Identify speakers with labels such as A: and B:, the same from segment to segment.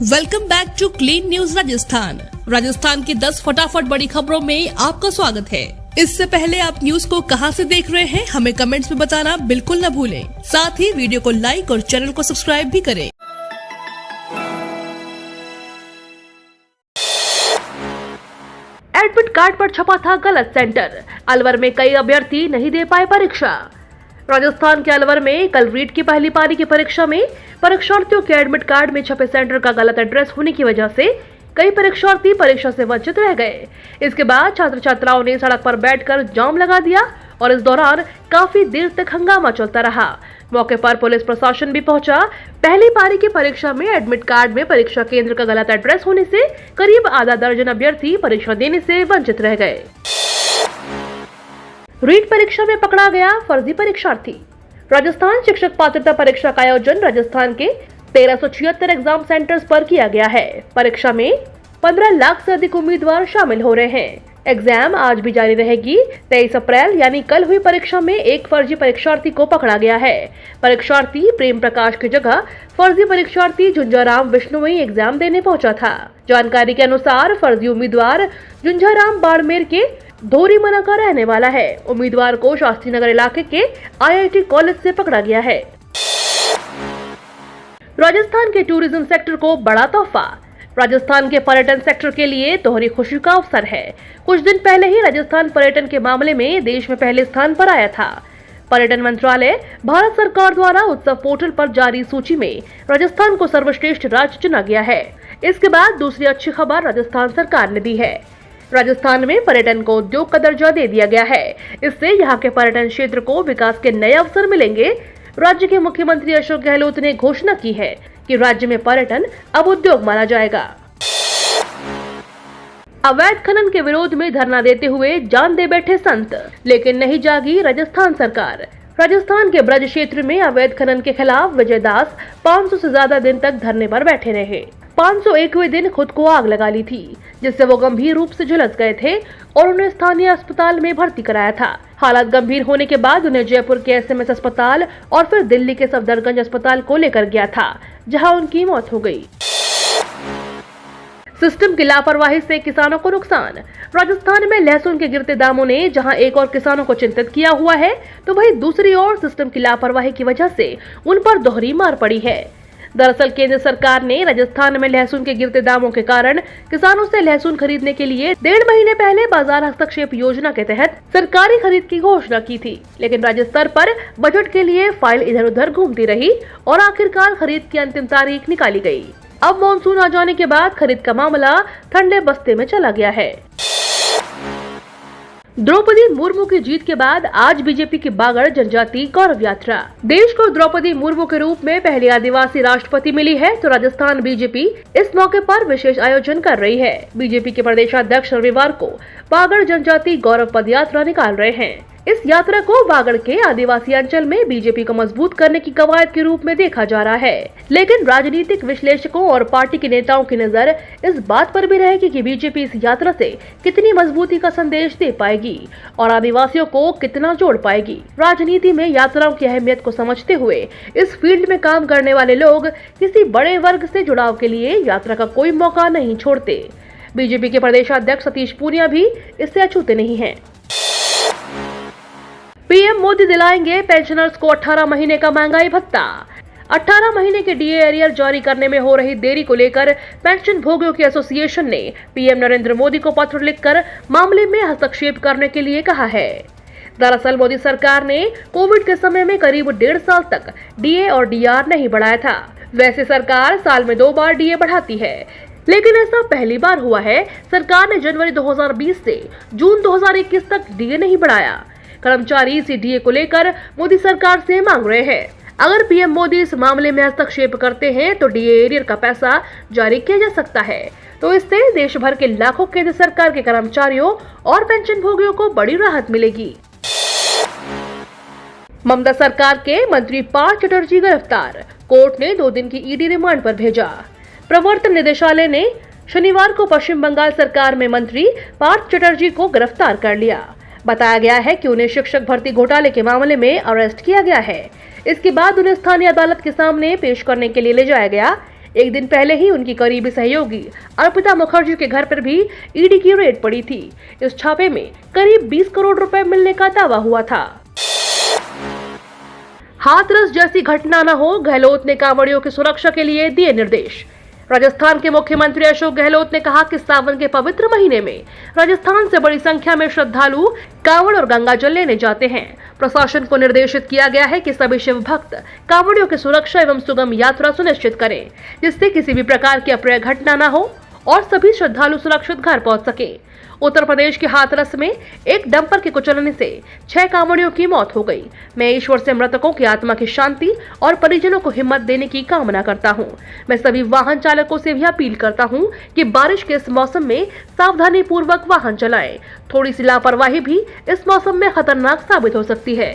A: Welcome back to clean news Rajasthan की 10 फटाफट बड़ी खबरों में आपका स्वागत है। इससे पहले आप न्यूज को कहां से देख रहे हैं हमें कमेंट्स में बताना बिल्कुल न भूलें। साथ ही वीडियो को लाइक और चैनल को सब्सक्राइब भी करें।
B: एडमिट कार्ड पर छपा था गलत सेंटर, अलवर में कई अभ्यर्थी नहीं दे पाए परीक्षा। राजस्थान के अलवर में कल रीट की पहली पारी की परीक्षा में परीक्षार्थियों के एडमिट कार्ड में छपे सेंटर का गलत एड्रेस होने की वजह से कई परीक्षार्थी परीक्षा से वंचित रह गए। इसके बाद छात्र छात्राओं ने सड़क पर बैठकर जाम लगा दिया और इस दौरान काफी देर तक हंगामा चलता रहा। मौके पर पुलिस प्रशासन भी पहुंचा। पहली पारी की परीक्षा में एडमिट कार्ड में परीक्षा केंद्र का गलत एड्रेस होने से करीब आधा दर्जन अभ्यर्थी परीक्षा देने से वंचित रह गए। रीट परीक्षा में पकड़ा गया फर्जी परीक्षार्थी। राजस्थान शिक्षक पात्रता परीक्षा का आयोजन राजस्थान के 1376 एग्जाम सेंटर्स पर किया गया है। परीक्षा में 15 लाख से अधिक उम्मीदवार शामिल हो रहे हैं। एग्जाम आज भी जारी रहेगी। 23 अप्रैल यानी कल हुई परीक्षा में एक फर्जी परीक्षार्थी को पकड़ा गया है। परीक्षार्थी प्रेम प्रकाश की जगह फर्जी परीक्षार्थी झुंझाराम विष्णुई एग्जाम देने पहुंचा था। जानकारी के अनुसार फर्जी उम्मीदवार झुंझाराम बाड़मेर के धोरीमना का रहने वाला है। उम्मीदवार को शास्त्री नगर इलाके के IIT कॉलेज से पकड़ा गया है। राजस्थान के टूरिज्म सेक्टर को बड़ा तोहफा। राजस्थान के पर्यटन सेक्टर के लिए दोहरी खुशी का अवसर है। कुछ दिन पहले ही राजस्थान पर्यटन के मामले में देश में पहले स्थान पर आया था। पर्यटन मंत्रालय भारत सरकार द्वारा उत्सव पोर्टल पर जारी सूची में राजस्थान को सर्वश्रेष्ठ राज्य चुना गया है। इसके बाद दूसरी अच्छी खबर राजस्थान सरकार ने दी है। राजस्थान में पर्यटन को उद्योग का दर्जा दे दिया गया है। इससे यहाँ के पर्यटन क्षेत्र को विकास के नए अवसर मिलेंगे। राज्य के मुख्यमंत्री अशोक गहलोत ने घोषणा की है कि राज्य में पर्यटन अब उद्योग माना जाएगा। अवैध खनन के विरोध में धरना देते हुए जान दे बैठे संत, लेकिन नहीं जागी राजस्थान सरकार। राजस्थान के ब्रज क्षेत्र में अवैध खनन के खिलाफ विजय दास 500 से ज्यादा दिन तक धरने पर बैठे रहे। 501वें दिन खुद को आग लगा ली थी, जिससे वो गंभीर रूप से झुलस गए थे और उन्हें स्थानीय अस्पताल में भर्ती कराया था। हालत गंभीर होने के बाद उन्हें जयपुर के SMS अस्पताल और फिर दिल्ली के सफदरगंज अस्पताल को लेकर गया था, जहां उनकी मौत हो गई। सिस्टम की लापरवाही से किसानों को नुकसान। राजस्थान में लहसुन के गिरते दामों ने जहां एक और किसानों को चिंतित किया हुआ है, तो वहीं दूसरी ओर सिस्टम की लापरवाही की वजह से उन पर दोहरी मार पड़ी है। दरअसल केंद्र सरकार ने राजस्थान में लहसुन के गिरते दामों के कारण किसानों से लहसुन खरीदने के लिए 1.5 महीने पहले बाजार हस्तक्षेप योजना के तहत सरकारी खरीद की घोषणा की थी, लेकिन राज्य स्तर पर बजट के लिए फाइल इधर उधर घूमती रही और आखिरकार खरीद की अंतिम तारीख निकाली गई। अब मॉनसून आ जाने के बाद खरीद का मामला ठंडे बस्ते में चला गया है। द्रौपदी मुर्मू की जीत के बाद आज बीजेपी की बागड़ जनजाति गौरव यात्रा। देश को द्रौपदी मुर्मू के रूप में पहली आदिवासी राष्ट्रपति मिली है, तो राजस्थान बीजेपी इस मौके पर विशेष आयोजन कर रही है। बीजेपी के प्रदेशाध्यक्ष रविवार को बागड़ जनजाति गौरव पद यात्रा निकाल रहे हैं। इस यात्रा को बागड़ के आदिवासी अंचल में बीजेपी को मजबूत करने की कवायद के रूप में देखा जा रहा है, लेकिन राजनीतिक विश्लेषकों और पार्टी के नेताओं की नजर इस बात पर भी रहेगी कि बीजेपी इस यात्रा से कितनी मजबूती का संदेश दे पाएगी और आदिवासियों को कितना जोड़ पाएगी। राजनीति में यात्राओं की अहमियत को समझते हुए इस फील्ड में काम करने वाले लोग किसी बड़े वर्ग से जुड़ाव के लिए यात्रा का कोई मौका नहीं छोड़ते। बीजेपी के प्रदेशाध्यक्ष सतीश पूनिया भी इससे अछूते नहीं है। पीएम मोदी दिलाएंगे पेंशनर्स को 18 महीने का महंगाई भत्ता। 18 महीने के DA एरियर जारी करने में हो रही देरी को लेकर पेंशन भोगियों की एसोसिएशन ने पीएम नरेंद्र मोदी को पत्र लिखकर मामले में हस्तक्षेप करने के लिए कहा है। दरअसल मोदी सरकार ने कोविड के समय में करीब 1.5 साल तक DA और DR नहीं बढ़ाया था। वैसे सरकार साल में 2 बार DA बढ़ाती है, लेकिन ऐसा पहली बार हुआ है। सरकार ने जनवरी 2020 से जून 2021 तक DA नहीं बढ़ाया। कर्मचारी इसी DA को लेकर मोदी सरकार से मांग रहे हैं। अगर पीएम मोदी इस मामले में हस्तक्षेप करते हैं तो DA एरियर का पैसा जारी किया जा सकता है, तो इससे देश भर के लाखों केंद्र सरकार के कर्मचारियों और पेंशन भोगियों को बड़ी राहत मिलेगी। ममता सरकार के मंत्री पार्थ चटर्जी गिरफ्तार। कोर्ट ने 2 दिन की ED रिमांड पर भेजा। प्रवर्तन निदेशालय ने शनिवार को पश्चिम बंगाल सरकार में मंत्री पार्थ चटर्जी को गिरफ्तार कर लिया। बताया गया है कि उन्हें शिक्षक भर्ती घोटाले के मामले में अरेस्ट किया गया है। इसके बाद उन्हें स्थानीय अदालत के सामने पेश करने के लिए ले जाया गया। एक दिन पहले ही उनकी करीबी सहयोगी अर्पिता मुखर्जी के घर पर भी ईडी की रेड पड़ी थी। इस छापे में करीब 20 करोड़ रुपए मिलने का दावा हुआ था। हाथरस जैसी घटना न हो, गहलोत ने कांवड़ियों की सुरक्षा के लिए दिए निर्देश। राजस्थान के मुख्यमंत्री अशोक गहलोत ने कहा कि सावन के पवित्र महीने में राजस्थान से बड़ी संख्या में श्रद्धालु कांवड़ और गंगा जल लेने जाते हैं। प्रशासन को निर्देशित किया गया है कि सभी शिव भक्त कांवड़ियों की सुरक्षा एवं सुगम यात्रा सुनिश्चित करें, जिससे किसी भी प्रकार की अप्रिय घटना न हो और सभी श्रद्धालु सुरक्षित घर पहुंच सके। उत्तर प्रदेश के हाथरस में एक डंपर के कुचलने से 6 कांवड़ियों की मौत हो गई। मैं ईश्वर से मृतकों की आत्मा की शांति और परिजनों को हिम्मत देने की कामना करता हूं। मैं सभी वाहन चालकों से भी अपील करता हूं कि बारिश के इस मौसम में सावधानी पूर्वक वाहन चलाएं। थोड़ी सी लापरवाही भी इस मौसम में खतरनाक साबित हो सकती है।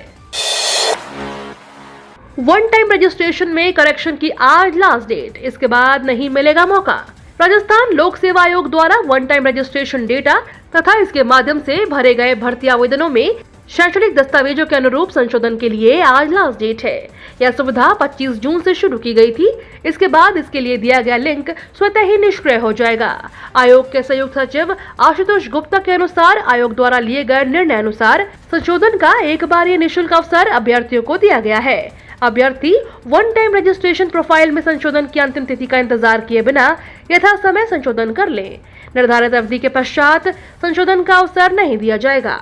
B: वन टाइम रजिस्ट्रेशन में करेक्शन की आज लास्ट डेट, इसके बाद नहीं मिलेगा मौका। राजस्थान लोक सेवा आयोग द्वारा वन टाइम रजिस्ट्रेशन डेटा तथा इसके माध्यम से भरे गए भर्ती आवेदनों में शैक्षणिक दस्तावेजों के अनुरूप संशोधन के लिए आज लास्ट डेट है। यह सुविधा 25 जून से शुरू की गई थी। इसके बाद इसके लिए दिया गया लिंक स्वतः ही निष्क्रिय हो जाएगा। आयोग के संयुक्त सचिव आशुतोष गुप्ता के अनुसार आयोग द्वारा लिए गए निर्णय अनुसार संशोधन का एक बार ये निःशुल्क अवसर अभ्यर्थियों को दिया गया है। अभ्यर्थी वन टाइम रजिस्ट्रेशन प्रोफाइल में संशोधन की अंतिम तिथि का इंतजार किए बिना यथा समय संशोधन कर लें। निर्धारित अवधि के पश्चात संशोधन का अवसर नहीं दिया जाएगा।